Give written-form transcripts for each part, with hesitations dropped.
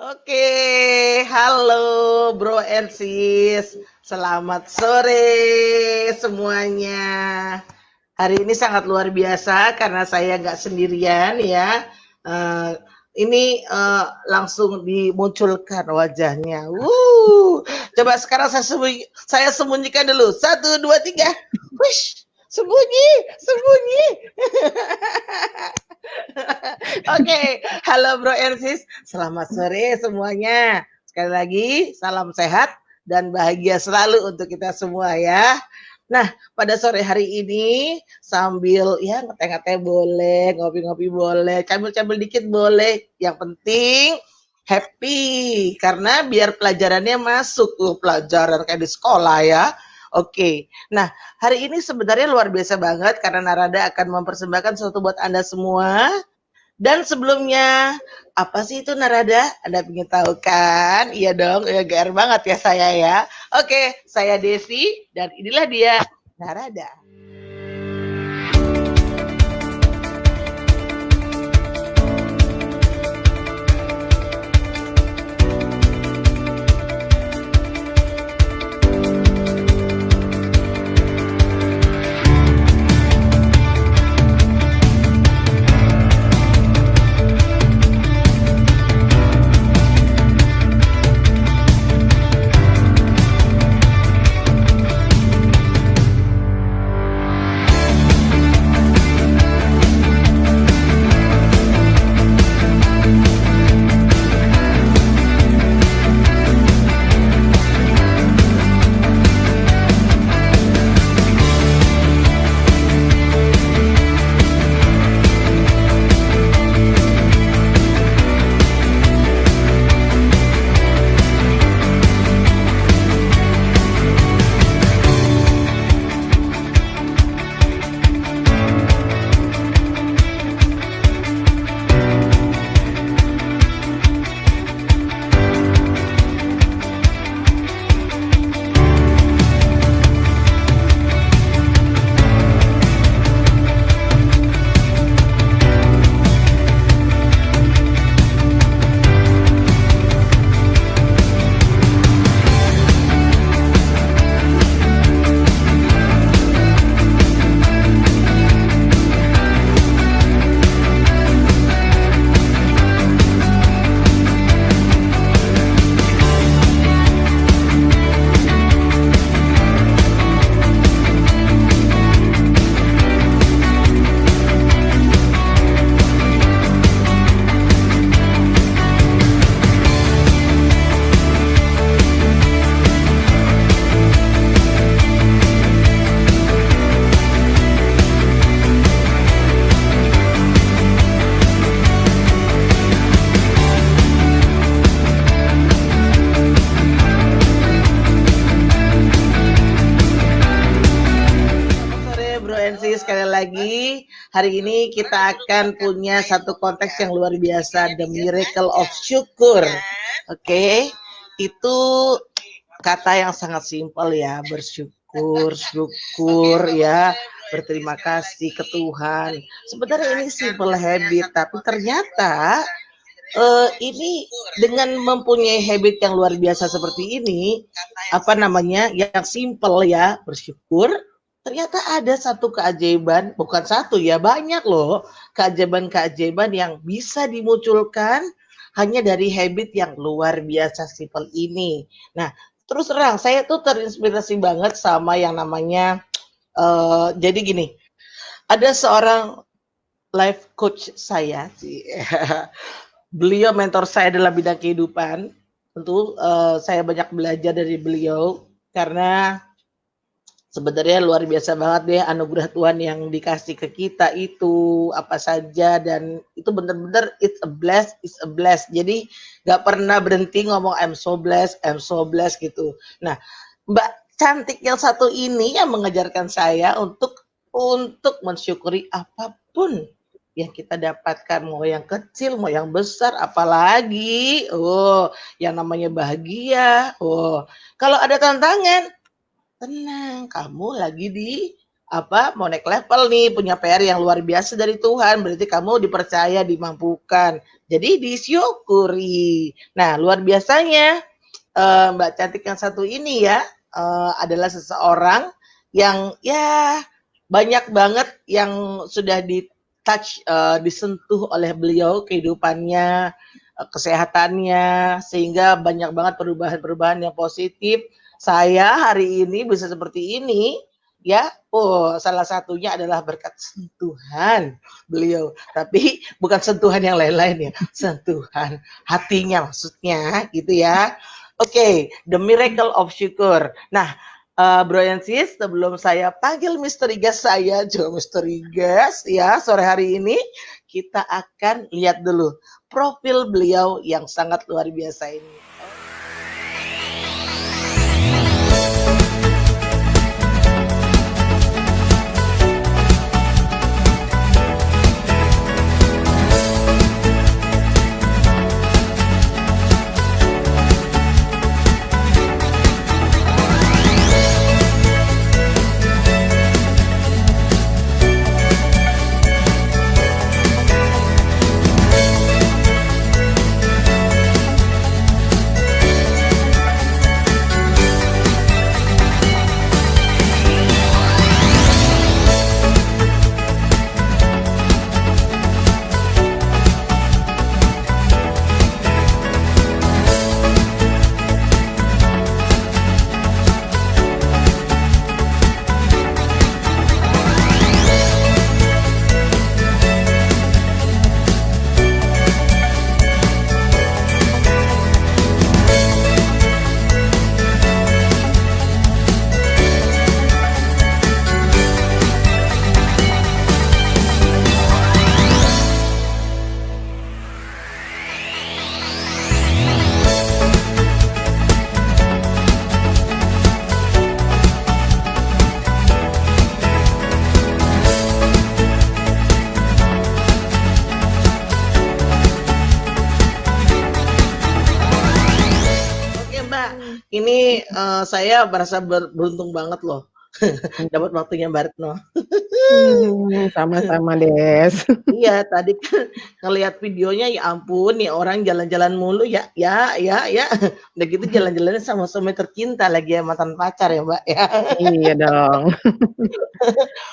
Oke, halo bro and sis. Selamat sore semuanya. Hari ini sangat luar biasa karena saya nggak sendirian ya. Eh, ini langsung dimunculkan wajahnya. Coba sekarang saya sembunyikan dulu. Satu, dua, tiga. Wish, sembunyi, sembunyi. Oke, halo Bro Ersis, selamat sore semuanya. Sekali lagi, salam sehat dan bahagia selalu untuk kita semua ya. Nah, pada sore hari ini sambil ya ngeteh-ngeteh boleh, ngopi-ngopi boleh, cambil-cambil dikit boleh. Yang penting happy karena biar pelajarannya masuk pelajaran kayak di sekolah ya. Oke. Nah, hari ini sebenarnya luar biasa banget karena Narada akan mempersembahkan sesuatu buat Anda semua. Dan sebelumnya, apa sih itu Narada? Anda ingin tahu kan? Iya dong, ya GR banget ya saya ya. Oke, saya Desi dan inilah dia Narada. Sekali lagi, hari ini kita akan punya satu konteks yang luar biasa, The Miracle of Syukur. Oke, itu kata yang sangat simpel ya, bersyukur, syukur ya, berterima kasih ke Tuhan. Sebenarnya ini simple habit, tapi ternyata ini dengan mempunyai habit yang luar biasa seperti ini, apa namanya, yang simple ya, bersyukur, ternyata ada satu keajaiban, bukan satu ya, banyak loh keajaiban-keajaiban yang bisa dimunculkan hanya dari habit yang luar biasa simple ini. Nah, terus terang, saya tuh terinspirasi banget sama yang namanya, jadi gini, ada seorang life coach saya, beliau mentor saya dalam bidang kehidupan. Tentu saya banyak belajar dari beliau karena sebenarnya luar biasa banget deh anugerah Tuhan yang dikasih ke kita itu apa saja, dan itu benar-benar it's a bless. Jadi nggak pernah berhenti ngomong I'm so blessed gitu. Nah, Mbak cantik yang satu ini yang mengajarkan saya untuk mensyukuri apapun yang kita dapatkan, mau yang kecil mau yang besar, apalagi yang namanya bahagia. Kalau ada tantangan, tenang, kamu lagi mau naik level nih, punya PR yang luar biasa dari Tuhan, berarti kamu dipercaya, dimampukan. Jadi disyukuri. Nah, luar biasanya Mbak cantik yang satu ini ya adalah seseorang yang ya banyak banget yang sudah di touch, disentuh oleh beliau kehidupannya, kesehatannya, sehingga banyak banget perubahan-perubahan yang positif. Saya hari ini bisa seperti ini, ya. Oh, salah satunya adalah berkat sentuhan beliau. Tapi bukan sentuhan yang lain-lain ya, sentuhan hatinya maksudnya, gitu ya. Oke, the miracle of syukur. Nah, Bro and Sis, sebelum saya panggil misteri guest saya, juga misteri guest ya, sore hari ini, kita akan lihat dulu profil beliau yang sangat luar biasa ini. Ini saya merasa beruntung banget loh dapat waktunya Mbak Retno. Sama-sama Des. Iya, tadi kan ngelihat videonya ya ampun nih orang jalan-jalan mulu ya. Udah gitu jalan-jalannya sama suami tercinta lagi ya mantan pacar ya Mbak ya. Iya dong.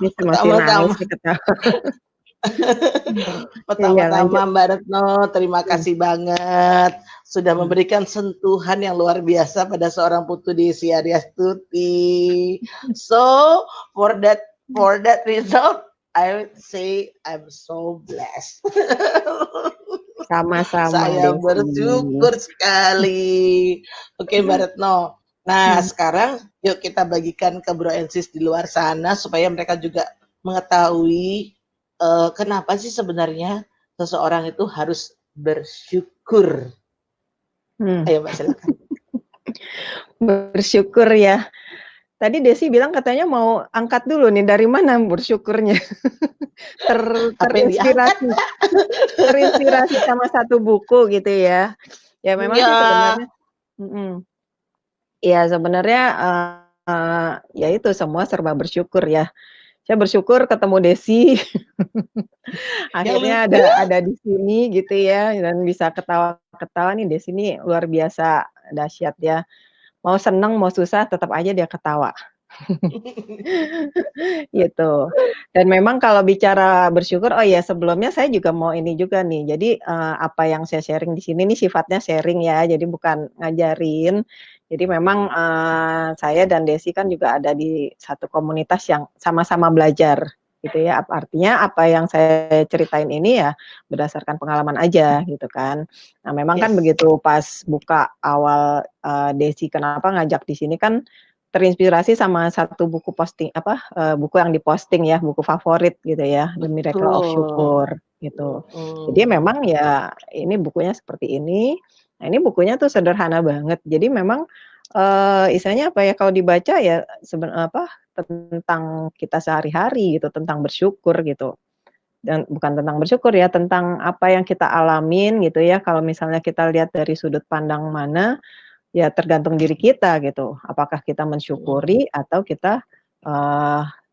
Ini masih nangis nih ketawa. Pertama-tama Mbak Retno, terima kasih banget sudah memberikan sentuhan yang luar biasa pada seorang Putu Desi Aryastuti. So for that result, I would say I'm so blessed. Sama-sama. Saya bersyukur sekali. Oke Mbak Retno. Nah sekarang yuk kita bagikan ke Bro and Sis di luar sana supaya mereka juga mengetahui kenapa sih sebenarnya seseorang itu harus bersyukur. Ayo Mbak silakan. Bersyukur ya. Tadi Desi bilang katanya mau angkat dulu nih, dari mana bersyukurnya? Terinspirasi sama satu buku gitu ya. Ya memang sih sebenarnya. Ya sebenarnya ya itu semua serba bersyukur ya. Saya bersyukur ketemu Desi. Akhirnya ada di sini gitu ya, dan bisa ketawa-ketawa nih. Desi ini luar biasa dahsyat ya. Mau seneng mau susah tetap aja dia ketawa. Gitu. Dan memang kalau bicara bersyukur, oh ya sebelumnya saya juga mau ini juga nih. Jadi apa yang saya sharing di sini nih sifatnya sharing ya, jadi bukan ngajarin. Jadi memang saya dan Desi kan juga ada di satu komunitas yang sama-sama belajar gitu ya. Artinya apa yang saya ceritain ini ya berdasarkan pengalaman aja gitu kan. Nah memang kan begitu pas buka awal Desi kenapa ngajak di sini kan terinspirasi sama satu buku posting buku yang diposting ya, buku favorit gitu ya, The Miracle of Syukur gitu. Jadi memang ya ini bukunya seperti ini. Nah ini bukunya tuh sederhana banget. Jadi memang istilahnya apa ya, kalau dibaca ya tentang kita sehari-hari gitu, tentang bersyukur gitu. Dan bukan tentang bersyukur ya, tentang apa yang kita alamin gitu ya. Kalau misalnya kita lihat dari sudut pandang mana, ya tergantung diri kita gitu. Apakah kita mensyukuri atau kita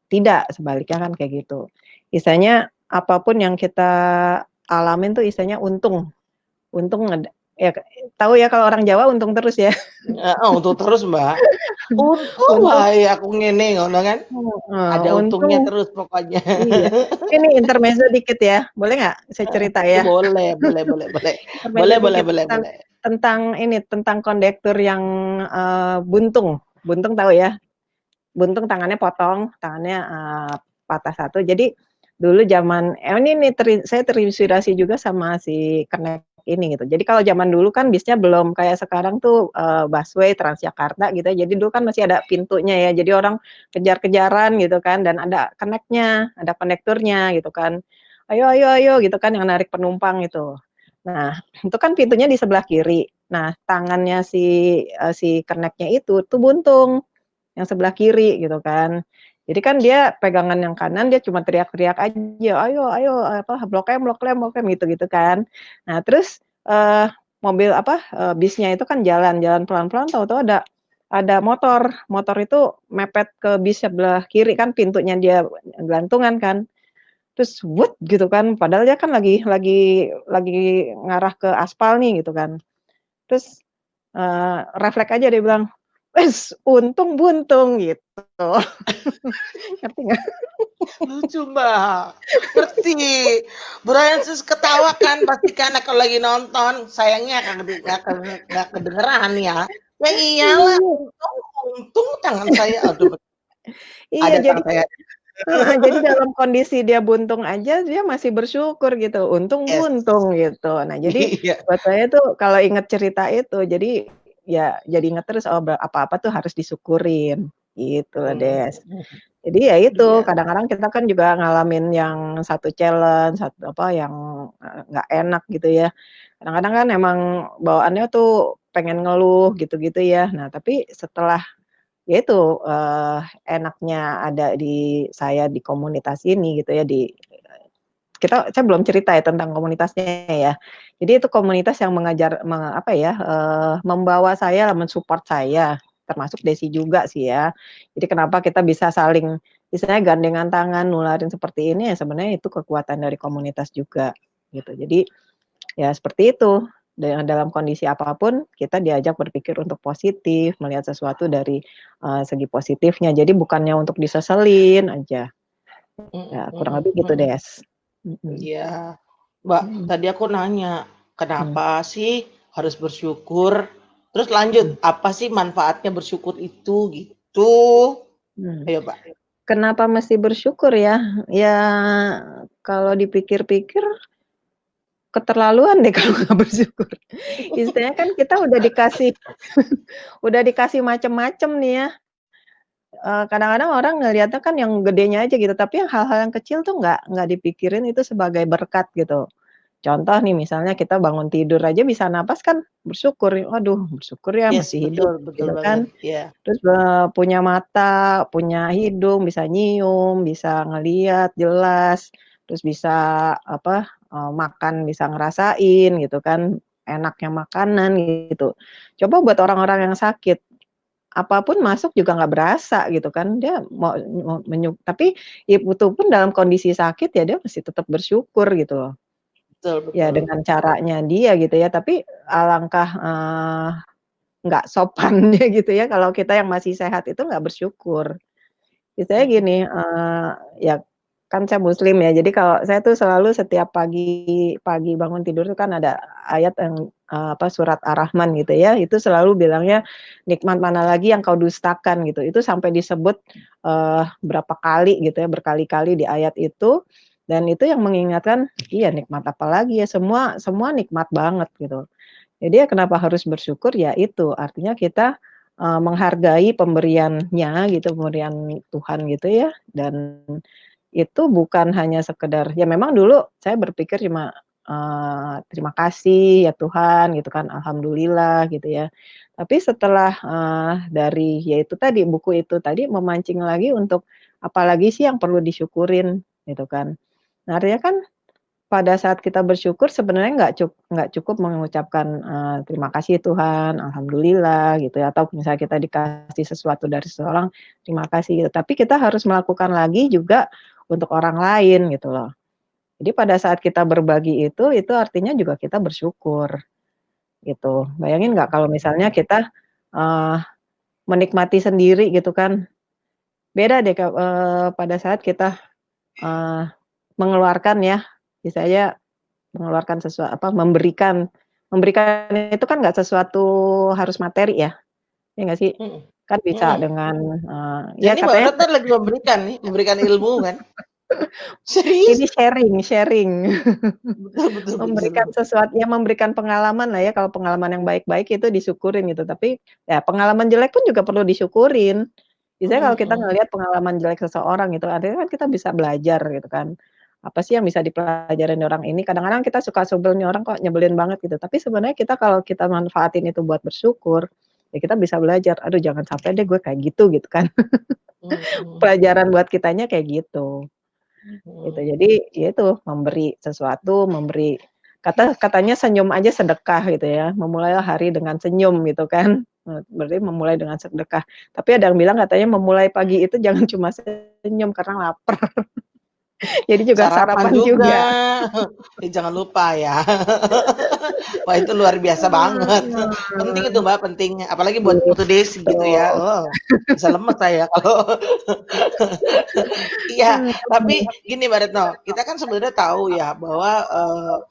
tidak, sebaliknya kan kayak gitu. Istilahnya apapun yang kita alamin tuh istilahnya untung ya tahu ya kalau orang Jawa untung terus ya. Untung terus, Mbak. Untung Untung wae aku ngene ngono kan. Ada untung untungnya terus pokoknya. iya. Ini intermezzo dikit ya, boleh nggak saya cerita ya? Boleh boleh boleh boleh. Intermezzo Boleh boleh dikit boleh tentang boleh. tentang ini, tentang kondektur yang, buntung. Buntung tahu ya? Buntung tangannya potong, tangannya, patah satu. Jadi dulu zaman ini nih saya terinspirasi juga sama si Kenek ini gitu. Jadi kalau zaman dulu kan bisnya belum kayak sekarang tuh, busway, Transjakarta gitu ya. Jadi dulu kan masih ada pintunya ya. Jadi orang kejar-kejaran gitu kan dan ada keneknya, ada kondekturnya gitu kan. "Ayo ayo ayo," gitu kan yang narik penumpang itu. Nah, itu kan pintunya di sebelah kiri. Nah, tangannya si keneknya itu tuh buntung yang sebelah kiri gitu kan. Jadi kan dia pegangan yang kanan dia cuma teriak-teriak aja, "Ayo ayo," apa, "Blok M blok M blok M," gitu-gitu kan. Nah terus, mobil apa, bisnya itu kan jalan pelan-pelan tahu-tahu ada motor itu mepet ke bis sebelah kiri kan pintunya dia gantungan kan. Terus wut gitu kan, padahal dia kan lagi ngarah ke aspal nih gitu kan. Terus, refleks aja dia bilang, "Wes, untung buntung," gitu. Ngerti nggak? Lucu, Mbak. Ngerti. Brian sus ketawa kan pasti karena kalau lagi nonton. Sayangnya nggak kedengeran ya. Ya iyalah, Iya. untung, untung tangan saya. Aduh, Iya, ada jadi saya. heeh, jadi dalam kondisi dia buntung aja dia masih bersyukur gitu, untung Yes. buntung gitu. Nah, jadi Iya. buat saya tuh kalau inget cerita itu, jadi ya jadi inget terus, oh apa-apa tuh harus disyukurin, gitu loh, Hmm. Des. Jadi ya itu, Iya. kadang-kadang kita kan juga ngalamin yang satu challenge, satu apa, yang, nggak enak gitu ya. Kadang-kadang kan emang bawaannya tuh pengen ngeluh gitu-gitu ya. Nah, tapi setelah ya itu, enaknya ada di saya di komunitas ini gitu ya, saya belum cerita ya tentang komunitasnya ya. Jadi itu komunitas yang mengajar apa ya, membawa saya, men-support saya, termasuk Desi juga sih ya. Jadi kenapa kita bisa saling istilahnya gandengan tangan, nularin seperti ini ya sebenarnya itu kekuatan dari komunitas juga, gitu. Jadi ya seperti itu, dalam kondisi apapun kita diajak berpikir untuk positif, melihat sesuatu dari, segi positifnya. Jadi bukannya untuk diseselin aja. Mhm Ya kurang mhm lebih gitu, mhm. Des. Mhm. Iya. Mbak, Mhm. tadi aku nanya, Mmm, kenapa sih harus bersyukur? Terus lanjut, mhm, apa sih manfaatnya bersyukur itu, gitu? mmm. Ayo, Mbak. Kenapa mesti bersyukur ya? Ya kalau dipikir-pikir keterlaluan deh kalau nggak bersyukur. Istilahnya kan kita udah dikasih macem-macem nih ya, kadang-kadang orang ngelihatnya kan yang gedenya aja gitu, tapi yang hal-hal yang kecil tuh nggak dipikirin itu sebagai berkat gitu. Contoh nih misalnya kita bangun tidur aja bisa napas kan bersyukur, "Waduh bersyukur ya Yes, masih hidup," betul betul gitu banget. kan. Iya. Terus, punya mata, punya hidung, bisa nyium, bisa ngelihat jelas, terus bisa apa, makan bisa ngerasain gitu kan, enaknya makanan gitu. Coba buat orang-orang yang sakit, apapun masuk juga nggak berasa gitu kan, dia mau tapi itu pun dalam kondisi sakit ya dia masih tetap bersyukur gitu loh. Betul Ya betul. dengan caranya dia gitu ya, tapi alangkah, nggak sopannya gitu ya kalau kita yang masih sehat itu nggak bersyukur. Biasanya Mhm. gini, ya kan saya muslim ya, jadi kalau saya tuh selalu setiap pagi pagi bangun tidur tuh kan ada ayat yang, apa, surat Ar-Rahman gitu ya, itu selalu bilangnya, "Nikmat mana lagi yang kau dustakan," gitu. Itu sampai disebut, berapa kali gitu ya, berkali-kali di ayat itu, dan itu yang mengingatkan, iya nikmat apa lagi ya, semua semua nikmat banget gitu. Jadi ya kenapa harus bersyukur, ya itu, artinya kita, menghargai pemberiannya gitu, pemberian Tuhan gitu ya, dan itu bukan hanya sekedar ya memang dulu saya berpikir cuma, terima kasih ya Tuhan gitu kan, alhamdulillah gitu ya. Tapi setelah, dari ya itu tadi, buku itu tadi memancing lagi untuk apalagi sih yang perlu disyukurin gitu kan. Nah artinya kan pada saat kita bersyukur sebenarnya nggak cukup mengucapkan, terima kasih Tuhan, alhamdulillah gitu ya, atau misalnya kita dikasih sesuatu dari seseorang, terima kasih gitu. Tapi kita harus melakukan lagi juga untuk orang lain gitu loh. Jadi pada saat kita berbagi itu artinya juga kita bersyukur, gitu. Bayangin nggak kalau misalnya kita, eee, menikmati sendiri gitu kan, beda deh pada saat kita, eee, mengeluarkan ya, misalnya mengeluarkan memberikan memberikan itu kan nggak sesuatu harus materi ya, ya nggak sih? Mhm, Kan bisa mhm. dengan, Dan ya ini Mbak katanya Retno lagi memberikan nih, memberikan ilmu kan? Serius? ini sharing. Betul betul betul. Memberikan sesuatu ya memberikan pengalaman lah ya, kalau pengalaman yang baik-baik itu disyukurin gitu, tapi ya pengalaman jelek pun juga perlu disyukurin. Biasanya Mhm kalau kita mhm. ngelihat pengalaman jelek seseorang gitu, artinya kan kita bisa belajar gitu kan. Apa sih yang bisa dipelajarin dari orang ini, kadang-kadang kita suka sebel, "Nih orang kok nyebelin banget," gitu, tapi sebenarnya kita kalau kita manfaatin itu buat bersyukur, ya kita bisa belajar, "Aduh jangan sampai deh gue kayak gitu," kan. Mhm mhm. Pelajaran buat kitanya kayak gitu. Gitu. Mhm. Jadi, ya itu, memberi sesuatu, katanya senyum aja sedekah gitu ya, memulailah hari dengan senyum gitu kan, berarti memulai dengan sedekah. Tapi ada yang bilang katanya memulai pagi itu jangan cuma senyum karena lapar, jadi juga Sarapan sarapan juga. juga. Jangan lupa ya. Wah, itu luar biasa banget. Penting itu, Mbak, penting. Apalagi buat Putu Desi Gitu. gitu ya. Oh, bisa lemes saya kalau iya, tapi gini Mbak Retno, kita kan sebenarnya tahu ya bahwa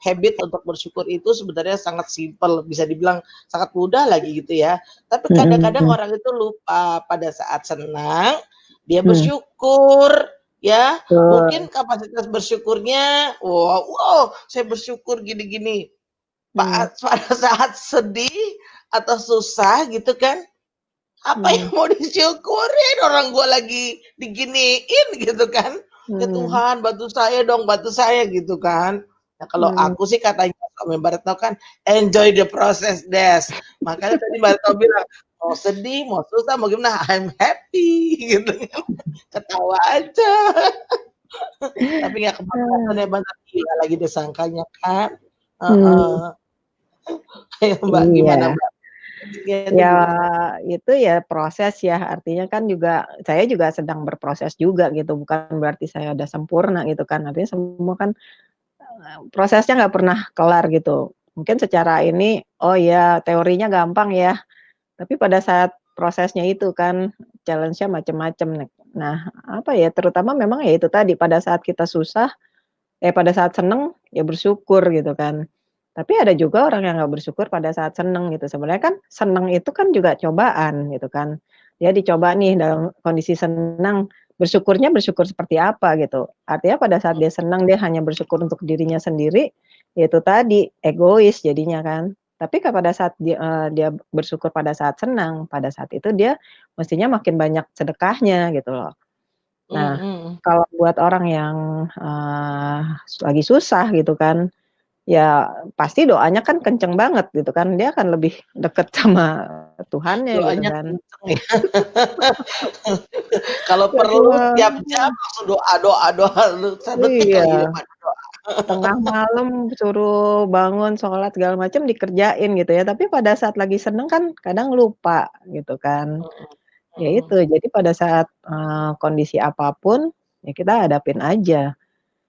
habit untuk bersyukur itu sebenarnya sangat simpel, bisa dibilang sangat mudah lagi gitu ya. Tapi kadang-kadang Mhm, orang itu lupa pada saat senang dia mhm, bersyukur ya. betul, Mungkin kapasitas bersyukurnya, wow, wow saya bersyukur gini-gini. mhm, Pada saat sedih atau susah gitu kan, apa yang mhm, mau disyukurin orang gua lagi diginiin gitu kan. Ya mhm, Tuhan bantu saya gitu kan. Nah kalau mhm, aku sih katanya sama Mbak Retno kan enjoy the process Des. Makanya tadi Mbak Retno bilang mau sedih, mau susah, mau gimana I'm happy gitu kan. Ketawa aja. Tapi nggak kebablasan ya Bang, gila lagi disangkanya kan. Heeh. mmm, Mbak gimana iya. Mbak? Pentingnya itu Ya, gimana? itu ya proses ya, artinya kan juga saya juga sedang berproses juga gitu, bukan berarti saya udah sempurna gitu kan, artinya semua kan, prosesnya nggak pernah kelar gitu. Mungkin secara ini, oh ya teorinya gampang ya, tapi pada saat prosesnya itu kan challenge-nya macem-macem nih. Nah, apa ya, terutama memang ya itu tadi, pada saat kita susah, pada saat seneng, ya bersyukur gitu kan. Tapi ada juga orang yang nggak bersyukur pada saat seneng gitu. Sebenarnya kan seneng itu kan juga cobaan gitu kan. Dia dicoba nih dalam kondisi senang, bersyukurnya bersyukur seperti apa gitu. Artinya pada saat dia senang dia hanya bersyukur untuk dirinya sendiri, ya itu tadi, egois jadinya kan. Tapi pada saat dia bersyukur pada saat senang, pada saat itu dia mestinya makin banyak sedekahnya gitu loh. Mhm Nah, mhm. kalau buat orang yang, lagi susah gitu kan, ya pasti doanya kan kenceng banget gitu kan, dia akan lebih deket sama Tuhannya gitu Doanya kan. kenceng ya. Kalau Jadi perlu setiap jam langsung doa doa doa, lu saya detik iya, lagi ya Mbak doa. tengah malam suruh bangun sholat segala macam dikerjain gitu ya, tapi pada saat lagi seneng kan kadang lupa gitu kan. Mhm Ya mhm. itu, jadi pada saat, kondisi apapun, ya kita hadapin aja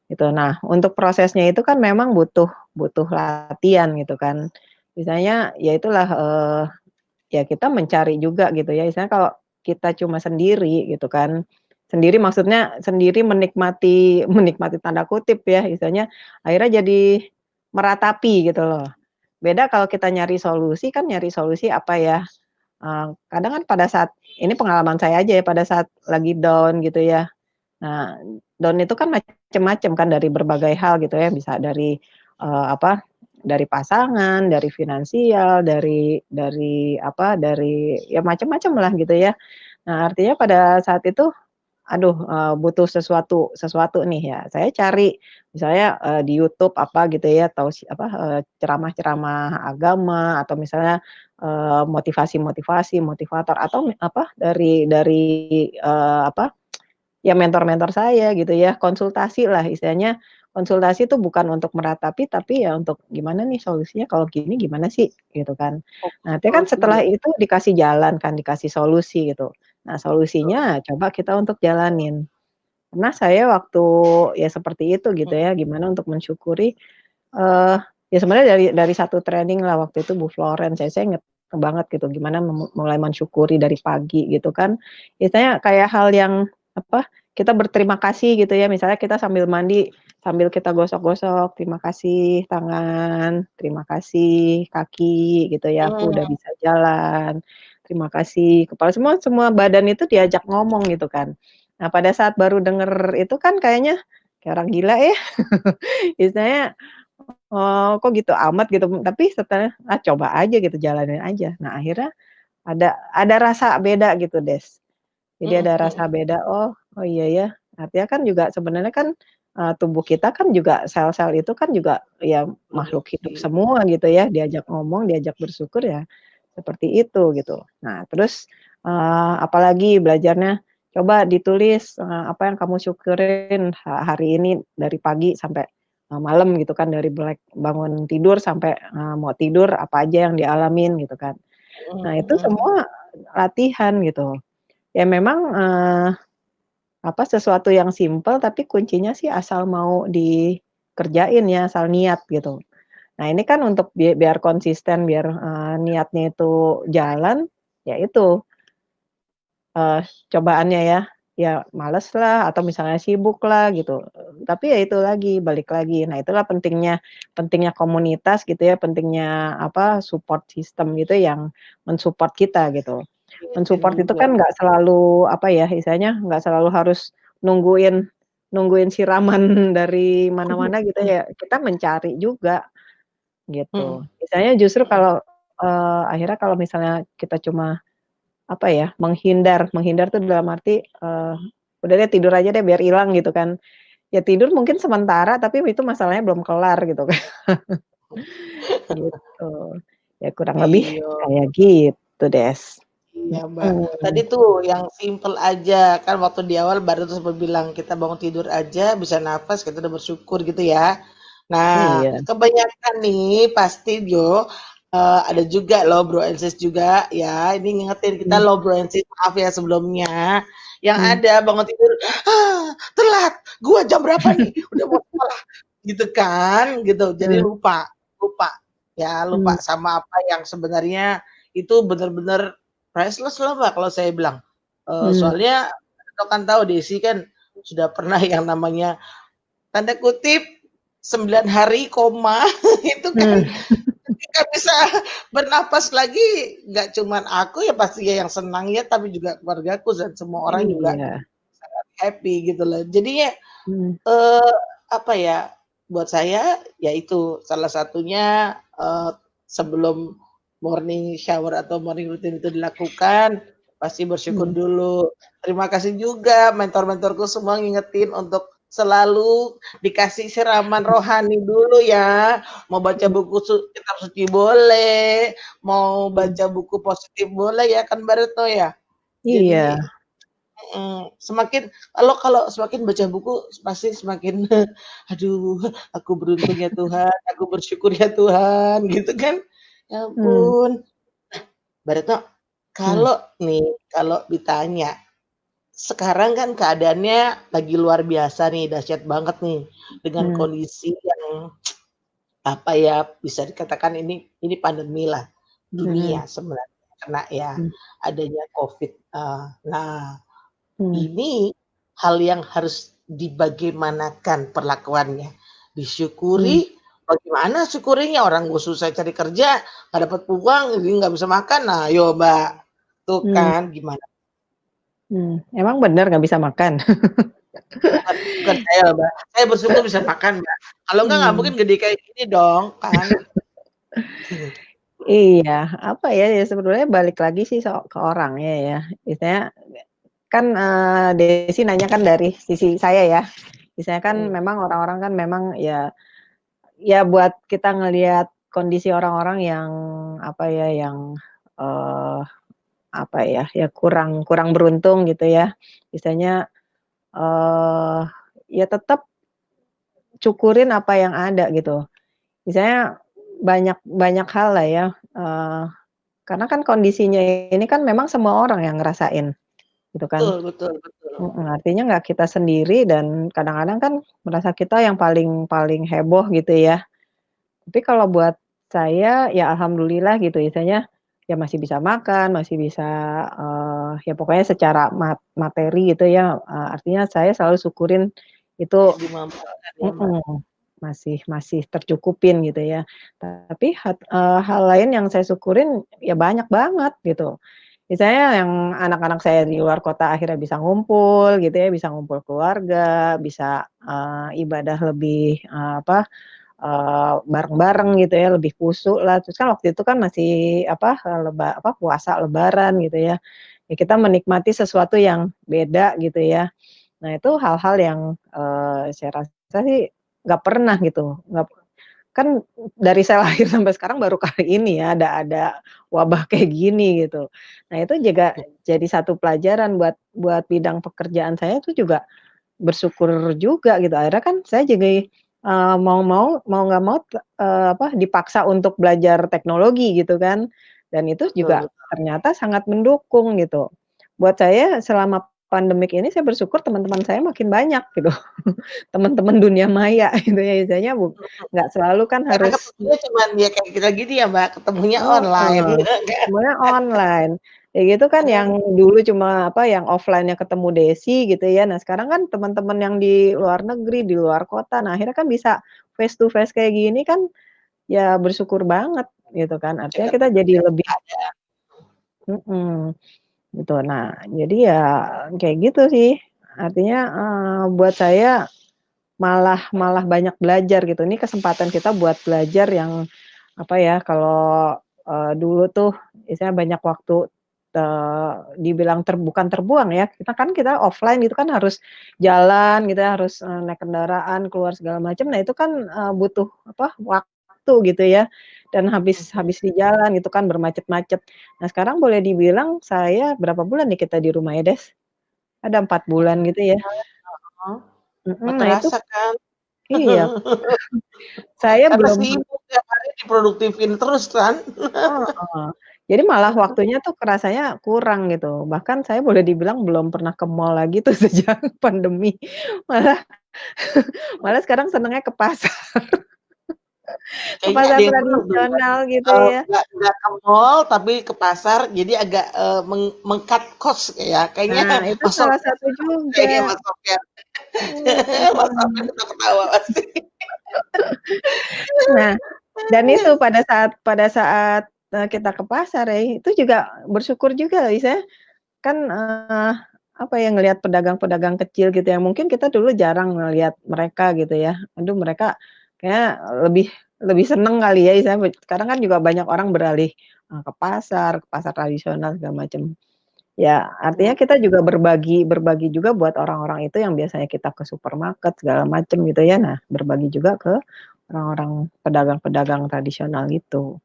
gitu. Nah, untuk prosesnya itu kan memang butuh butuh latihan gitu kan. Misalnya ya itulah, ya kita mencari juga gitu ya, misalnya kalau kita cuma sendiri gitu kan, sendiri maksudnya sendiri menikmati menikmati tanda kutip ya, misalnya akhirnya jadi meratapi gitu loh. Beda kalau kita nyari solusi kan nyari solusi apa ya, kadang kan pada saat ini pengalaman saya aja ya, pada saat lagi down gitu ya. Nah, down itu kan macem-macem kan dari berbagai hal gitu ya, bisa dari, apa, dari pasangan, dari finansial, dari apa, dari ya macem-macem lah gitu ya. Nah, artinya pada saat itu, aduh, butuh sesuatu sesuatu nih ya, saya cari misalnya, di YouTube apa gitu ya, atau ceramah-ceramah agama atau misalnya, motivasi-motivasi, motivator atau apa, dari, apa, ya mentor-mentor saya gitu ya, konsultasi lah istilahnya, konsultasi itu bukan untuk meratapi, tapi ya untuk gimana nih solusinya kalau gini gimana sih, gitu kan. Oh, Nah, nanti betul kan setelah juga. itu dikasih jalan kan, dikasih solusi gitu. Nah, Betul. solusinya coba kita untuk jalanin. Karena saya waktu ya seperti itu gitu Mhm. ya, gimana untuk mensyukuri, ya sebenarnya dari satu training lah waktu itu Bu Florence, saya inget banget gitu gimana mulai mensyukuri dari pagi gitu kan. Biasanya kayak hal yang apa, kita berterima kasih gitu ya, misalnya kita sambil mandi, sambil kita gosok-gosok, terima kasih tangan, terima kasih kaki gitu ya, aku udah Mmm, bisa jalan, terima kasih kepala, semua semua badan itu diajak ngomong gitu kan. Nah, pada saat baru denger itu kan kayaknya kayak orang gila ya, istilahnya, kok gitu amat gitu, tapi setelah, coba aja gitu, jalanin aja. Nah, akhirnya ada rasa beda gitu, Des. Jadi mhm ada rasa mhm. beda, oh oh iya ya, artinya kan juga sebenarnya kan, tubuh kita kan juga sel-sel itu kan juga ya makhluk hidup Kondisi. semua gitu ya, diajak ngomong, diajak bersyukur ya seperti itu gitu. Nah terus, apalagi belajarnya, coba ditulis, apa yang kamu syukurin hari ini dari pagi sampai, malam gitu kan, dari bangun tidur sampai, mau tidur apa aja yang dialamin gitu kan. Mhm Nah itu mhm. semua latihan gitu. Ya memang, apa, sesuatu yang simpel tapi kuncinya sih asal mau dikerjain ya, asal niat gitu. Nah ini kan untuk biar konsisten, biar, niatnya itu jalan, ya itu, eee, cobaannya ya, ya males lah atau misalnya sibuk lah gitu, tapi ya itu lagi, balik lagi. Nah itulah pentingnya pentingnya komunitas gitu ya, pentingnya apa, support system gitu yang men-support kita gitu. Ingetin Men-support itu juga. kan nggak selalu, apa ya, istilahnya nggak selalu harus nungguin nungguin siraman dari mana-mana gitu ya, kita mencari juga, gitu. Mhm Misalnya justru mhm. kalau, akhirnya kalau misalnya kita cuma, apa ya, menghindar menghindar tuh dalam arti, udah deh tidur aja deh biar ilang gitu kan. Ya tidur mungkin sementara, tapi itu masalahnya belum kelar gitu kan, gitu. Ya kurang lebih Iya. kayak gitu, Des. Iya, Mbak. Tadi Mhm, tuh yang simpel aja, kan waktu di awal baru tuh sempat bilang kita bangun tidur aja bisa nafas, kita udah bersyukur gitu ya. Nah, iya, kebanyakan nih pasti Jo, ada juga loh Bro and Sis juga ya, ini ngingetin kita mmm, loh Bro and Sis, maaf ya sebelumnya. Yang mmm. ada bangun tidur, telat, gua jam berapa nih? Udah mau sekolah." Gitu kan, gitu. Jadi Mmm, lupa lupa, ya lupa mmm, sama apa yang sebenarnya itu bener-bener priceless lah, Mbak, kalau saya bilang. mmm, Soalnya Kakak kan tahu Desi kan sudah pernah yang namanya tanda kutip 9 hari koma itu kan mmm, ketika bisa bernapas lagi nggak cuman aku ya pastinya yang senang ya, tapi juga keluargaku dan semua orang juga iya, sangat happy gitu loh. Jadinya, mmm, eee, apa ya, buat saya ya itu salah satunya, sebelum morning shower atau morning routine itu dilakukan, pasti bersyukur mmm, dulu. Terima kasih juga mentor-mentorku semua ngingetin untuk selalu dikasih siraman rohani dulu ya. Mau baca mmm, buku kitab suci boleh, mau mmm, baca buku positif boleh ya kan Mbak Retno ya? iya, Jadi semakin kalau kalau semakin baca buku pasti semakin, "Aduh, aku beruntung ya Tuhan, aku bersyukur ya Tuhan," gitu kan. Ya mmm, ampun. Mbak Retno, mmm, kalau nih, kalau ditanya, sekarang kan keadaannya lagi luar biasa nih, dahsyat banget nih, dengan mmm, kondisi yang, apa ya, bisa dikatakan ini pandemi lah, mhm, dunia sebenarnya kena ya, mmm, adanya Covid, nah mmm, ini hal yang harus dibagaimanakan perlakuannya. mmm, Disyukuri, bagaimana syukurinya orang gue susah cari kerja, nggak dapat uang, jadi nggak bisa makan. Nah, ayo Mbak, tuh mmm, kan gimana? emang bener nggak bisa makan? Bukan saya loh Mbak, saya bersyukur bisa makan Mbak. Kalau enggak nggak Mmm, mungkin gede kayak gini dong, kan. iya, apa ya, ya sebetulnya balik lagi sih ke orangnya ya, misalnya kan, Desi nanya kan dari sisi saya ya, misalnya kan Mhm, memang orang-orang kan memang ya buat kita ngelihat kondisi orang-orang yang, apa ya, yang, eee, apa ya, ya kurang kurang beruntung gitu ya. Misalnya, eee, ya tetap cukurin apa yang ada gitu. Misalnya banyak hal lah ya, karena kan kondisinya ini kan memang semua orang yang ngerasain, gitu kan. Betul betul betul. Artinya nggak kita sendiri dan kadang-kadang kan merasa kita yang paling paling heboh gitu ya. Tapi kalau buat saya ya alhamdulillah gitu misalnya, ya masih bisa makan, masih bisa, ya pokoknya secara materi gitu ya, artinya saya selalu syukurin itu Yang dimampukan ya, Mbak. masih masih tercukupin gitu ya. Tapi hal lain yang saya syukurin ya banyak banget gitu. Misalnya yang anak-anak saya di luar kota akhirnya bisa ngumpul gitu ya, bisa ngumpul keluarga, bisa, ibadah lebih, bareng-bareng gitu ya, lebih khusyuk lah. Terus kan waktu itu kan masih puasa lebaran gitu ya. Ya kita menikmati sesuatu yang beda gitu ya. Nah itu hal-hal yang, saya rasa sih nggak pernah gitu, kan dari saya lahir sampai sekarang baru kali ini ya ada wabah kayak gini gitu. Nah itu juga jadi satu pelajaran buat bidang pekerjaan saya itu juga bersyukur juga gitu. Akhirnya kan saya jadi, mau nggak mau, dipaksa untuk belajar teknologi gitu kan, dan itu Betul juga betul. ternyata sangat mendukung gitu. Buat saya selama pandemik ini saya bersyukur teman-teman saya makin banyak gitu, teman-teman dunia maya gitu ya, misalnya nggak selalu kan Karena harus ketemunya cuman ya kayak kita gini ya, Mbak, ketemunya online heeh, kan. semuanya online. Ya gitu kan yang dulu cuma yang offline-nya ketemu Desi gitu ya. Nah sekarang kan teman-teman yang di luar negeri, di luar kota, nah akhirnya kan bisa face to face kayak gini kan, ya bersyukur banget gitu kan. Artinya Jangan kita jadi lebih ada. mhm, gitu. Nah jadi ya kayak gitu sih. Artinya, buat saya malah malah banyak belajar gitu. Ini kesempatan kita buat belajar yang kalau, dulu tuh misalnya banyak waktu, dibilang bukan terbuang ya, kita offline itu kan harus jalan gitu ya, harus, naik kendaraan, keluar segala macam. Nah itu kan, butuh waktu gitu ya, dan habis Mhm. habis di jalan gitu kan bermacet-macet. Nah sekarang boleh dibilang saya berapa bulan nih kita di rumah ya, Des? Ada 4 bulan gitu ya. Heeh. Nggak Nah itu kerasa kan? iya, saya Karena belum sibuk tiap hari diproduktifin terus kan. heeh. Jadi malah waktunya tuh kerasanya kurang gitu. Bahkan saya boleh dibilang belum pernah ke mall lagi tuh sejak pandemi. Malah malah sekarang senengnya ke pasar, ke Kayaknya pasar ada yang bener tuh, Mbak, tradisional gitu ya. nggak ke mall tapi ke pasar jadi agak, meng-cut cost ya, kayaknya Nah, itu Mas salah Sofyan satu kayaknya juga. Mas Sofyan. Mas Sofyan Mhm. ketawa-ketawa pasti. Nah, dan itu pada saat, kita ke pasar ya, itu juga bersyukur juga misalnya kan, ngelihat pedagang-pedagang kecil gitu yang mungkin kita dulu jarang ngelihat mereka gitu ya. Aduh mereka kayaknya lebih lebih seneng kali ya misalnya sekarang kan juga banyak orang beralih, ke pasar tradisional segala macam. Ya artinya Mhm. kita juga berbagi berbagi juga buat orang-orang itu yang biasanya kita ke supermarket segala macam gitu ya. Nah berbagi juga ke orang-orang pedagang-pedagang tradisional gitu.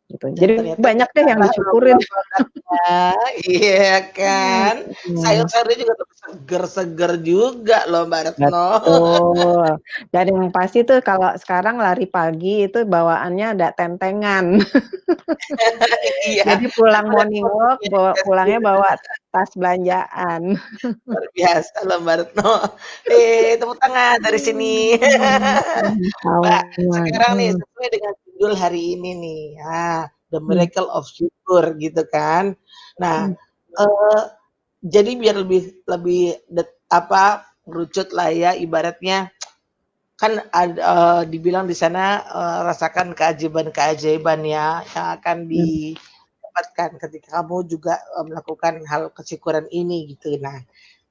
Gitu. Dan Jadi ternyata banyak deh yang bertambah disyukurin. nomor produknya, iya kan. Mhm. Sayur-sayurnya juga tetap seger-seger juga loh, Mbak Retno. Betul, dan yang pasti tuh kalau sekarang lari pagi itu bawaannya ada tentengan. Iya, Jadi pulang aku lihat morning walk, fotonya di pulangnya Facebook. bawa tas belanjaan. Luar biasa loh Mbak Retno. Tepuk tangan dari sini. Mbak, Sama, sekarang nih sesuai dengan judul hari ini nih, The mhm, Miracle of Syukur gitu kan. Nah, mhm, eee, jadi biar lebih lebih merucut lah ya ibaratnya kan dibilang di sana, rasakan keajaiban-keajaiban ya yang akan mhm, didapatkan ketika kamu juga, melakukan hal kesyukuran ini gitu. Nah,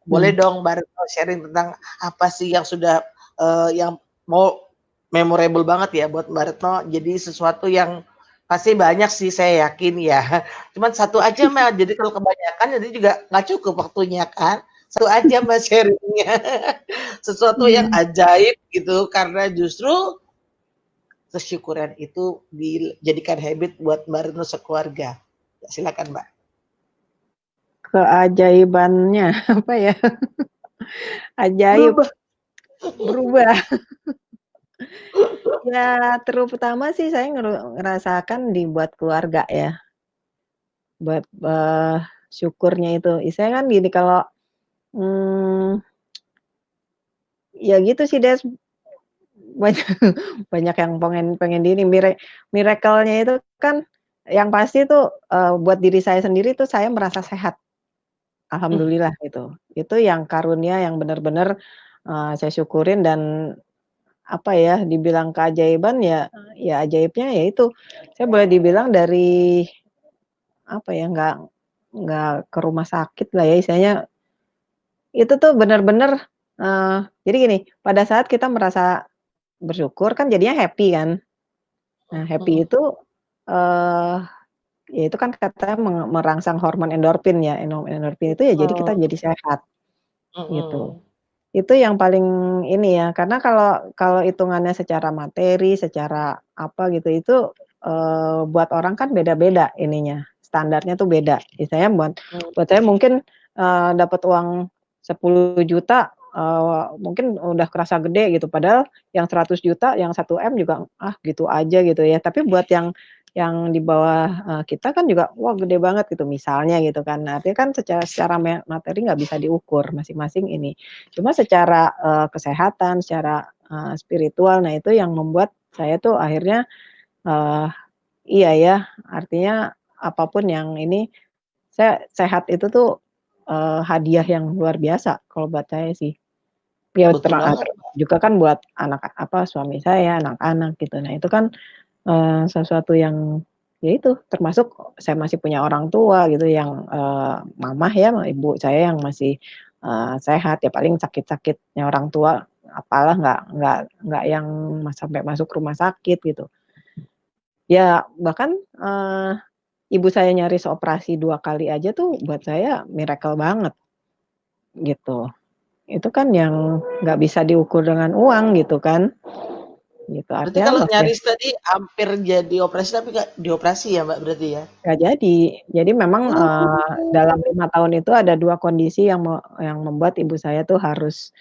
boleh mhm. dong Mbak Retno sharing tentang apa sih yang sudah, yang mau memorable banget ya buat Mbak Retno, jadi sesuatu yang pasti banyak sih saya yakin ya. Cuman satu aja Mbak, jadi kalau kebanyakan nanti juga nggak cukup waktunya kan. Satu aja Mbak sharing-nya. Sesuatu yang Mhm. ajaib gitu karena justru kesyukuran itu dijadikan habit buat Mbak Retno sekeluarga. Silakan Mbak. Keajaibannya apa ya, ajaib, Berubah. berubah. Ya, terutama sih saya ngerasakan dibuat keluarga ya, buat syukurnya itu. Saya kan gini kalau hmm, ya gitu sih Des, banyak banyak yang pengen pengen di ini miracle-nya itu kan yang pasti tuh buat diri saya sendiri tuh saya merasa sehat. Hmm, Alhamdulillah gitu. Itu yang karunia yang benar-benar saya syukurin dan apa ya, dibilang keajaiban ya ya ajaibnya ya itu, saya boleh dibilang dari apa ya, nggak ke rumah sakit lah ya istilahnya, itu tuh benar-benar jadi gini, pada saat kita merasa bersyukur kan jadinya happy kan. Nah happy hmm, itu, eee, ya itu kan katanya merangsang hormon endorfin ya, endorfin itu ya jadi kita betul. jadi sehat, gitu. Hmm, Itu yang paling ini ya, karena kalau kalau hitungannya secara materi, secara apa gitu, itu, buat orang kan beda-beda ininya, standarnya tuh beda. Misalnya hmm, buat saya mungkin, dapat uang 10 juta, mungkin udah kerasa gede gitu, padahal yang 100 juta, yang 1 M juga, ah gitu aja gitu ya. Tapi buat yang di bawah, kita kan juga, wah gede banget gitu misalnya gitu kan. Nah, artinya kan secara secara materi nggak bisa diukur, masing-masing ini. Cuma secara, kesehatan, secara, spiritual, nah itu yang membuat saya tuh akhirnya, eee, iya ya, artinya apapun yang ini, saya sehat itu tuh, hadiah yang luar biasa kalau buat saya sih. Ya betul banget. juga kan buat anak apa, suami saya, anak-anak gitu. Nah itu kan, sesuatu yang ya itu, termasuk saya masih punya orang tua gitu yang, mamah ya, ibu saya yang masih, sehat, ya paling sakit-sakitnya orang tua apalah nggak yang sampai masuk rumah sakit gitu. Ya bahkan, ibu saya nyaris operasi 2 kali aja tuh buat saya miracle banget gitu. Itu kan yang nggak bisa diukur dengan uang gitu kan, gitu. Berarti Artinya kalau masih nyaris tadi hampir jadi operasi tapi nggak dioperasi ya Mbak berarti ya? nggak jadi. Jadi memang, Oh. dalam 5 tahun itu ada 2 kondisi yang membuat ibu saya tuh harus,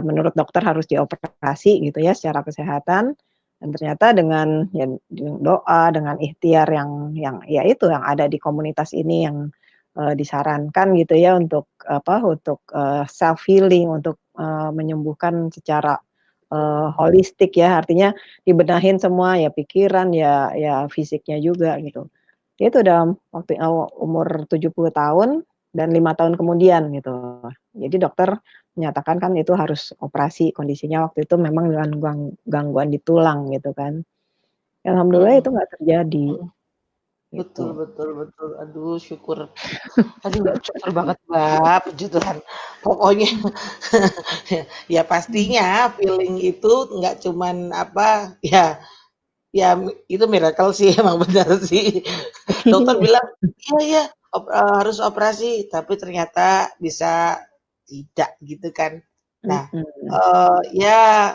menurut dokter harus dioperasi gitu ya secara kesehatan, dan ternyata dengan ya dengan doa, dengan ikhtiar yang ya itu, yang ada di komunitas ini yang, disarankan gitu ya untuk apa, untuk, self healing, untuk, menyembuhkan secara, holistik ya, artinya dibenahin semua, ya pikiran, ya fisiknya juga gitu. Itu dalam waktu umur 70 tahun dan 5 tahun kemudian gitu. Jadi dokter menyatakan kan itu harus operasi, kondisinya waktu itu memang dengan gangguan di tulang gitu kan. Alhamdulillah itu Mhm, nggak terjadi, mhm. Betul gitu. betul betul. Aduh syukur. Aduh syukur banget Mbak, puji Tuhan. Pokoknya ya Mmm. pastinya feeling itu nggak cuman apa, ya ya itu miracle sih emang benar sih. Dokter Iya, bilang, "Iya iya, harus operasi," tapi ternyata bisa tidak gitu kan. Nah, mhm, ya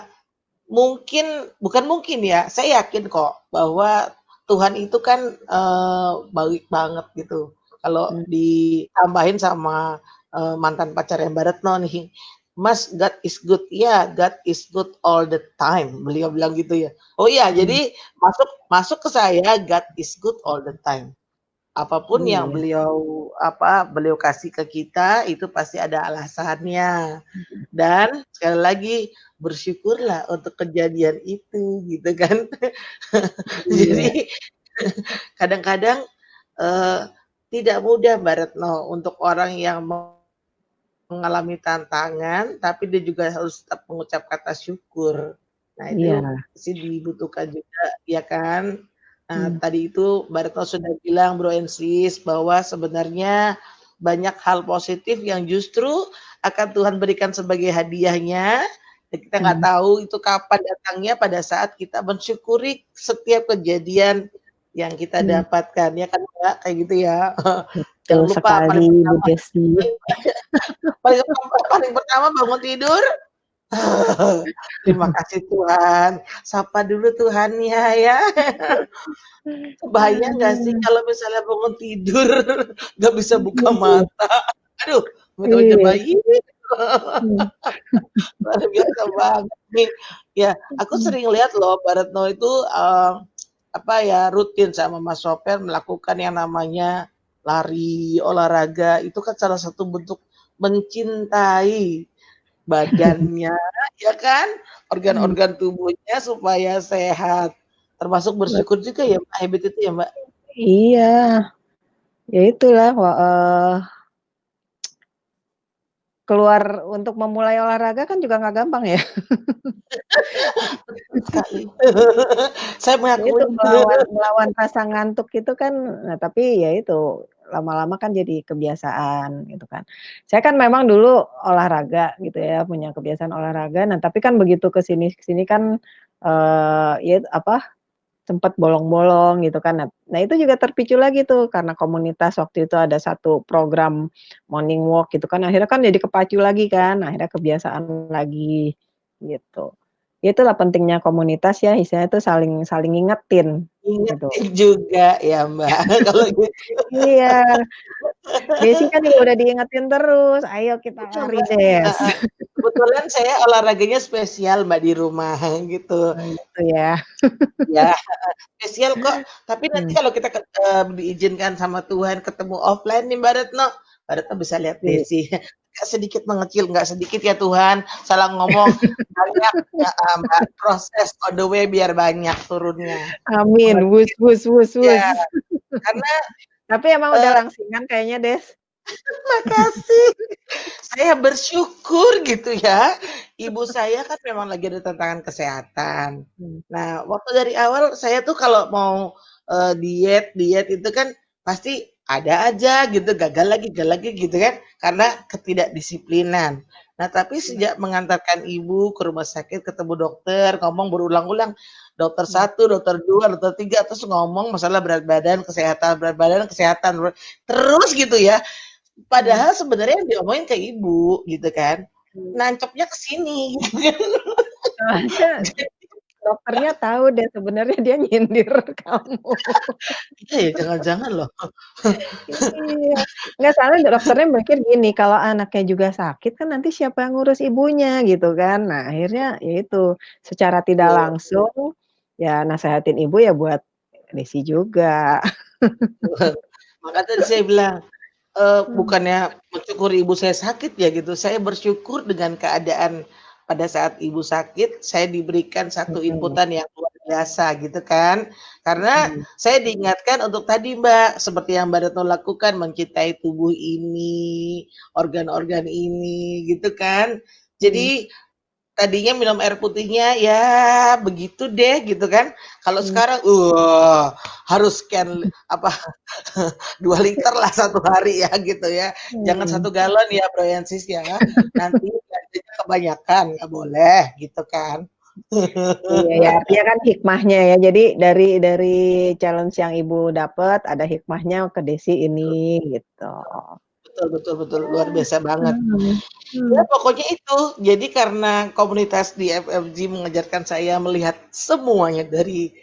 mungkin bukan mungkin ya, saya yakin kok bahwa Tuhan itu kan, baik banget gitu. Kalau mmm, ditambahin sama, mantan pacarnya Mbak Retno nih, "Mas, God is good." "Ya, God is good all the time," beliau bilang gitu ya. Oh iya, mhm, jadi masuk masuk ke saya, God is good all the time. Apapun yang iya, beliau kasih ke kita itu pasti ada alasannya. mhm, Dan sekali lagi bersyukurlah untuk kejadian itu gitu kan. iya, Jadi kadang-kadang, eee, tidak mudah Mbak Retno untuk orang yang mengalami tantangan, tapi dia juga harus tetap mengucap kata syukur. Nah itu iya, sih dibutuhkan juga ya kan. Nah mmm, tadi itu Mbak Retno sudah bilang Bro and Sis bahwa sebenarnya banyak hal positif yang justru akan Tuhan berikan sebagai hadiahnya, dan kita nggak mhm, tahu itu kapan datangnya pada saat kita mensyukuri setiap kejadian yang kita mmm, dapatkan, ya kan Mbak? Kayak gitu ya. betul Jangan lupa sekali paling Bu pertama Desi. paling pertama bangun tidur, terima kasih Tuhan, sapa dulu Tuhannya ya. Kebayang nggak sih Aduh, kalau misalnya bangun tidur nggak bisa buka iya, mata, aduh bener iya. ngebayangin. Hmm. Luar biasa banget nih. Ya, aku Hmm. sering lihat loh Mbak Retno itu apa ya rutin sama Mas Soper melakukan yang namanya lari, olahraga itu kan salah satu bentuk mencintai badannya, ya kan? Hmm. Organ-organ tubuhnya supaya sehat. Termasuk bersyukur juga ya Mbak, habit itu ya Mbak? Iya, ya itulah keluar untuk memulai olahraga kan juga nggak gampang ya. Betul sekali. Saya Ya itu mengakui. melawan rasa ngantuk itu kan, nah tapi ya itu, lama-lama kan jadi kebiasaan gitu kan. Saya kan memang dulu olahraga gitu ya, punya kebiasaan olahraga, nah tapi kan begitu ke sini kan, ya apa, sempet bolong-bolong gitu kan. Nah itu juga terpicu lagi tuh karena komunitas waktu itu ada satu program morning walk gitu kan, akhirnya kan jadi kepacu lagi kan, akhirnya kebiasaan lagi gitu. Itulah pentingnya komunitas ya, istilahnya tuh saling saling ngingetin gitu. Ingetin juga ya Mbak, kalau gitu. Iya, Desi kan juga udah diingetin terus, "Ayo kita Betul lari Mbak, Des." heeh. Kebetulan saya olahraganya spesial Mbak di rumah gitu. Oh gitu ya. Ya, heeh, spesial kok. Tapi nanti Mmm, kalau kita diizinkan sama Tuhan ketemu offline nih Mbak Retno bisa lihat i Desi. Agak sedikit mengecil, nggak sedikit ya Tuhan, salah ngomong, banyak heeh, Mbak, proses on the way biar banyak turunnya. Amin, wus Mengecil wus wus ya, wus. karena, Tapi emang udah eee langsingan kayaknya Des? makasih. Saya bersyukur gitu ya. Ibu saya kan memang lagi ada tantangan kesehatan. Mmm, Nah, waktu dari awal saya tuh kalau mau diet itu kan pasti ada aja gitu, gagal lagi gitu kan, karena ketidakdisiplinan. Nah, tapi iya, sejak mengantarkan ibu ke rumah sakit, ketemu dokter, ngomong berulang-ulang, dokter mmm, satu, dokter 2, dokter 3, terus ngomong masalah berat badan, kesehatan, terus gitu ya. mmm. Padahal sebenarnya yang diomongin ke ibu gitu kan, Mmm. nancepnya ke sini gitu kan. Soalnya dokternya tahu deh sebenarnya dia nyindir kamu. Iya ya, jangan-jangan loh. Iya, nggak soalnya dokternya mikir gini, kalau anaknya juga sakit kan nanti siapa yang ngurus ibunya gitu kan. Nah akhirnya ya itu, secara tidak Betul, langsung, ya nasehatin ibu ya buat Desi juga. betul. Maka tadi saya bilang, Mmm, bukannya mensyukuri ibu saya sakit ya gitu, saya bersyukur dengan keadaan pada saat ibu sakit, saya diberikan satu mhm, inputan yang luar biasa gitu kan. Karena mhm, saya diingatkan untuk tadi Mbak, seperti yang Mbak Retno lakukan, mencintai tubuh ini, organ-organ ini gitu kan. mmm, Jadi tadinya minum air putihnya ya begitu deh gitu kan. Kalau mmm, sekarang, harus sekian apa 2 liter lah satu hari ya gitu ya. Jangan mhm. 1 galon ya Bro and Sis ya. Nanti gajinya kebanyakan, nggak boleh gitu kan. Iya ya, artinya kan hikmahnya ya. Jadi dari challenge yang Ibu dapat ada hikmahnya ke Desi ini gitu. Betul betul betul, Ya, luar biasa banget. mhm, Ya mmm, pokoknya itu, jadi karena komunitas di FFG mengajarkan saya melihat semuanya dari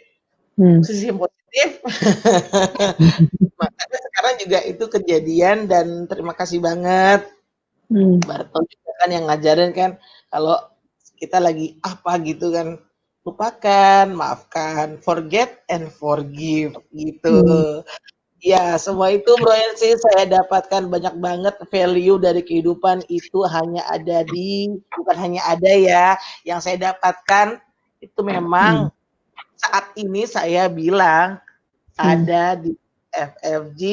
mmm. sisi yang positif, makanya sekarang juga itu kejadian dan terima kasih banget Mmm, Mbak Retno juga kan yang ngajarin kan, kalau kita lagi apa gitu kan, lupakan, maafkan, forget and forgive gitu. mmm, Ya semua itu Bro sih saya dapatkan banyak banget value dari kehidupan itu hanya ada di bukan hanya ada ya, yang saya dapatkan itu mmm, memang saat ini saya bilang mmm. ada di FFG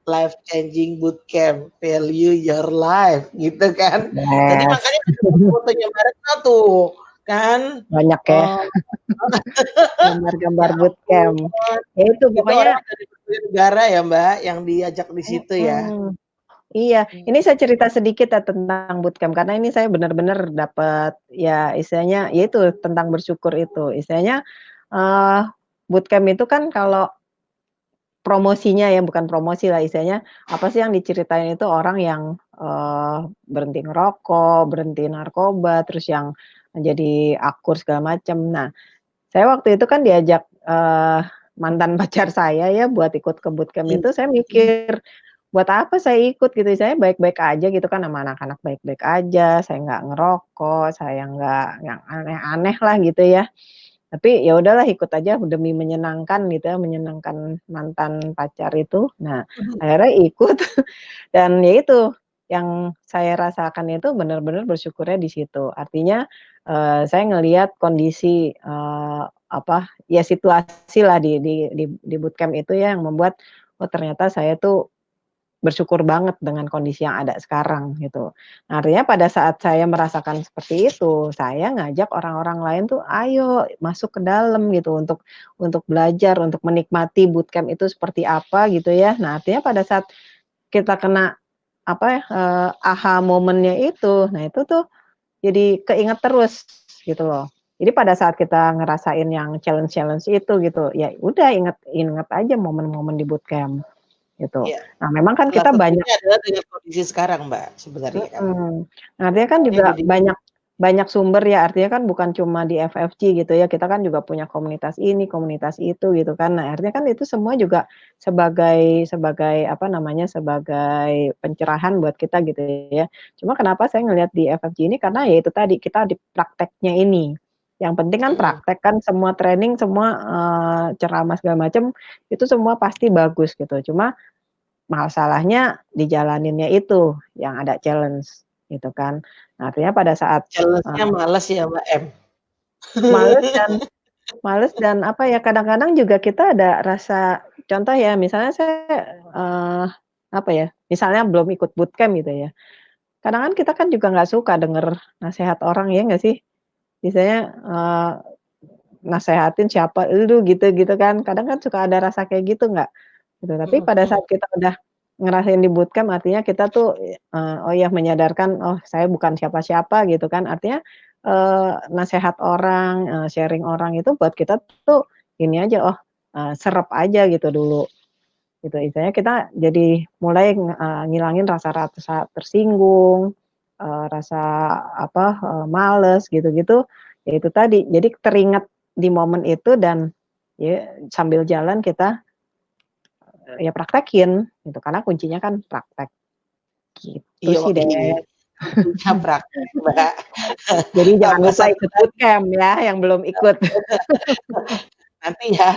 Life Changing Bootcamp, Value Your Life gitu kan. Jadi Yes, makanya ada foto-fotonya Mbak Retno tuh kan, banyak ya eee, gambar-gambar ya bootcamp. ampun, Ya itu itu pokoknya orang dari berbagai negara ya Mbak, yang diajak di situ ya? mhm, iya. Mmm, Ini saya cerita sedikit ya tentang bootcamp karena ini saya benar-benar dapat ya istilahnya ya itu tentang bersyukur itu. Istilahnya, eee, bootcamp itu kan kalau promosinya ya, bukan promosi lah istilahnya, apa sih yang diceritain itu orang yang, berhenti ngerokok, berhenti narkoba, terus yang jadi akur segala macam. Nah, saya waktu itu kan diajak, mantan pacar saya ya buat ikut ke bootcamp iya, itu saya mikir, buat apa saya ikut gitu, saya baik-baik aja gitu kan sama anak-anak baik-baik aja, saya nggak ngerokok, saya nggak yang aneh-aneh lah gitu ya. Tapi ya udahlah ikut aja demi menyenangkan gitu ya, menyenangkan mantan pacar itu. Nah, akhirnya ikut dan ya itu, yang saya rasakan itu benar-benar bersyukurnya di situ. Artinya, saya ngelihat kondisi, apa, ya situasi lah di bootcamp itu ya yang membuat, oh ternyata saya tuh bersyukur banget dengan kondisi yang ada sekarang gitu. Nah, artinya pada saat saya merasakan seperti itu, saya ngajak orang-orang lain tuh, "Ayo masuk ke dalam," gitu, untuk belajar, untuk menikmati bootcamp itu seperti apa gitu ya. Nah, artinya pada saat kita kena apa ya, aha momennya itu, nah itu tuh jadi keinget terus gitu loh. Jadi pada saat kita ngerasain yang challenge-challenge itu gitu, ya udah inget inget aja momen-momen di bootcamp. Gitu. Iya, Nah, memang kan salah kita banyak satunya adalah dengan kondisi sekarang, Mbak, sebenarnya kan. artinya kan Makanya juga jadi banyak banyak sumber ya, artinya kan bukan cuma di FFG gitu ya, kita kan juga punya komunitas ini, komunitas itu gitu kan. Nah, artinya kan itu semua juga sebagai sebagai apa namanya, sebagai pencerahan buat kita gitu ya. Cuma kenapa saya ngelihat di FFG ini karena ya itu tadi, kita di prakteknya ini. Yang penting kan mhm, praktek kan semua training, semua, ceramah segala macam, itu semua pasti bagus gitu. Cuma masalahnya dijalaninnya itu yang ada challenge, gitu kan. Nah, artinya pada saat, challenge-nya eee, males ya, Mbak, M. males dan males dan apa ya, kadang-kadang juga kita ada rasa contoh ya, misalnya saya, eee, apa ya, misalnya belum ikut bootcamp gitu ya, kadang kan kita kan juga nggak suka denger nasehat orang, ya nggak sih? Misalnya, nasehatin siapa, "Elu," gitu kan, kadang kan suka ada rasa kayak gitu nggak? Gitu, tapi Mhm pada mhm. saat kita udah ngerasain di bootcamp artinya kita tuh, oh ya menyadarkan, oh saya bukan siapa-siapa gitu kan, artinya, nasehat orang, sharing orang itu buat kita tuh ini aja, oh, serep aja gitu dulu, gitu. Istilahnya kita jadi mulai ngilangin rasa-rasa tersinggung, rasa apa, males gitu-gitu, ya itu tadi, jadi teringat di momen itu dan ya sambil jalan kita ya praktekin gitu, karena kuncinya kan praktek, gitu sih Yoi, Des. kuncinya praktek, Mbak. Jadi jangan Tambah lupa satu ikut lagi bootcamp ya yang belum ikut. nanti ya,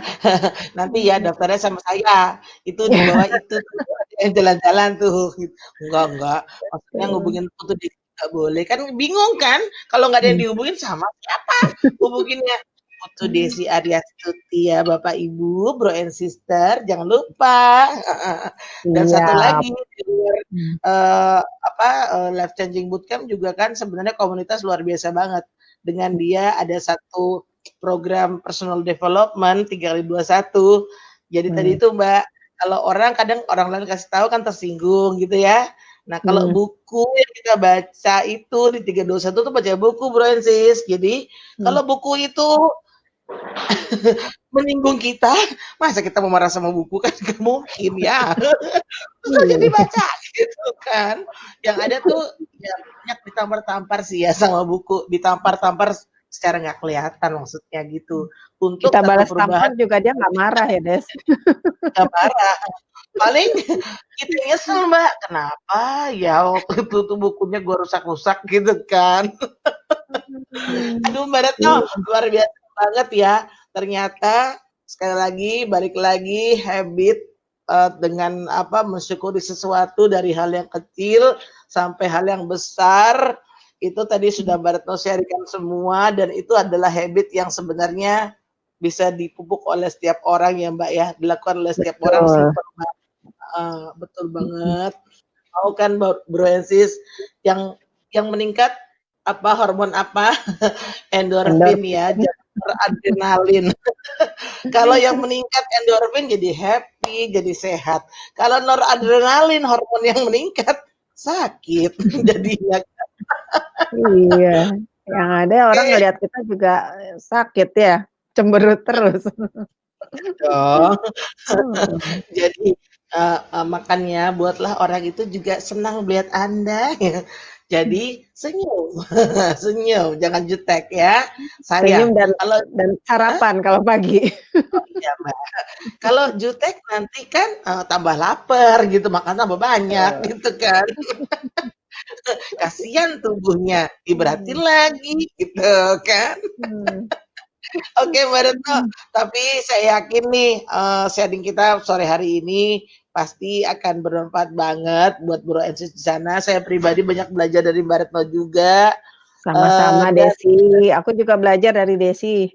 nanti ya daftarnya sama saya, itu di bawah itu tuh yang jalan-jalan tuh, gitu. Enggak, maksudnya Betul. ngubungin foto di nggak boleh, kan bingung kan kalau nggak ada yang Mmm, dihubungin sama siapa hubunginnya. Foto Desi Ariastuti ya Bapak Ibu, bro and sister, jangan lupa. Dan satu siap, lagi di luar, mmm, apa, Life Changing Bootcamp juga kan sebenarnya komunitas luar biasa banget. Dengan dia ada satu program personal development 3x21. Jadi tadi mmm, itu Mbak, kalau orang kadang orang lain kasih tahu kan tersinggung gitu ya. Nah kalau mmm, buku yang kita baca itu di 321 tuh baca buku Bro and Sis. Jadi mmm, kalau buku itu menyinggung kita, masa kita mau marah sama buku kan nggak mungkin ya. Terus aja iya, dibaca gitu kan. Yang ada tuh ya banyak ditampar-tampar sih ya sama buku, ditampar-tampar secara nggak kelihatan maksudnya gitu. Untuk kita satu balas perubahan tampar juga dia nggak marah ya Des. nggak marah, paling kita nyesel Mbak, kenapa ya waktu itu tuh bukunya gua rusak-rusak gitu kan. Mmm, Aduh Mbak Retno, iya, luar biasa banget ya. Ternyata sekali lagi balik lagi habit dengan apa mensyukuri sesuatu dari hal yang kecil sampai hal yang besar itu tadi sudah Mbak Retno sharingkan semua dan itu adalah habit yang sebenarnya bisa dipupuk oleh setiap orang ya Mbak ya, dilakukan oleh setiap orang betul, simpel Mbak. Betul mhm, banget. Tahu kan Bro and Sis yang meningkat apa hormon apa? Endorfin ya, endorfin. jangan noradrenalin. Kalau yang meningkat endorfin jadi happy, jadi sehat. Kalau noradrenalin hormon yang meningkat sakit jadinya. Iya, yang ada orang Oke ngelihat kita juga, sakit ya, cemberut terus. dong. Heeh, Jadi, makanya buatlah orang itu juga senang melihat Anda ya. Jadi senyum, senyum, jangan jutek ya, Senyum sayang. Kalau dan hah? sarapan kalau pagi. Oh iya, Mbak. Kalau jutek nanti kan, tambah lapar gitu, makan tambah banyak Betul. gitu kan. Kasihan tubuhnya, diberatin Hmm. lagi gitu kan. Hmm. Oke Mbak Retno, tapi saya yakin nih, sharing kita sore hari ini pasti akan bermanfaat banget buat Bro Ensis di sana. Saya pribadi banyak belajar dari Mbak Retno juga, Sama-sama dan Desi, aku juga belajar dari Desi.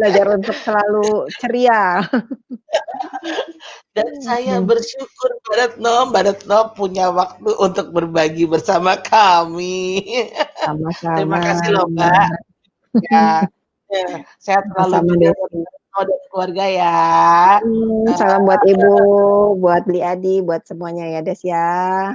Belajar untuk selalu ceria. dan saya bersyukur Mbak Retno punya waktu untuk berbagi bersama kami. Terima Sama-sama. kasih loh Mbak, ya, sehat selalu Sama-sama juga buat Desi. Mbak Retno dan keluarga ya. Salam buat Ibu, buat Beli Adi, buat semuanya ya Des ya.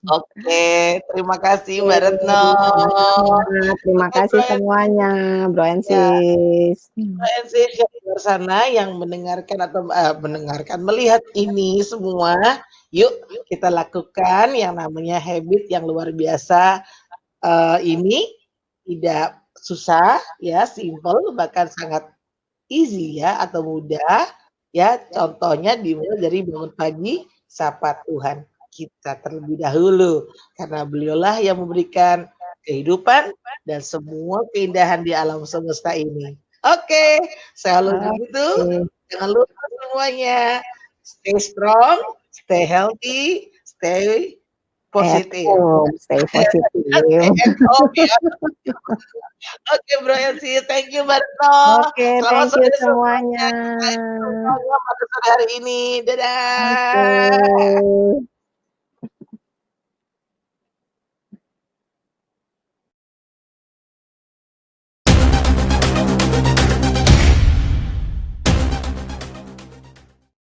Oke, terima kasih Mbak Retno. Oke, sama-sama. Terima Oke kasih Bro semuanya, Bro ya. Ensis. PNC yang di luar sana yang mendengarkan atau mendengarkan, melihat ini semua, yuk kita lakukan yang namanya habit yang luar biasa. Ini tidak susah, ya, simple, bahkan sangat easy ya atau mudah. Ya, contohnya dimulai dari bangun pagi, sapa Tuhan kita terlebih dahulu, karena beliaulah yang memberikan kehidupan dan semua keindahan di alam semesta ini. Oke, selalu begitu. Oke. Jangan lupa semuanya, stay strong, stay healthy, stay At positif. home, stay positif. Stay at home ya. Oke Bro Elsie, thank you Mbak Retno. Oke, Selamat thank you sore semuanya. semuanya. Semuanya pada sore hari ini. Dadah. Oke.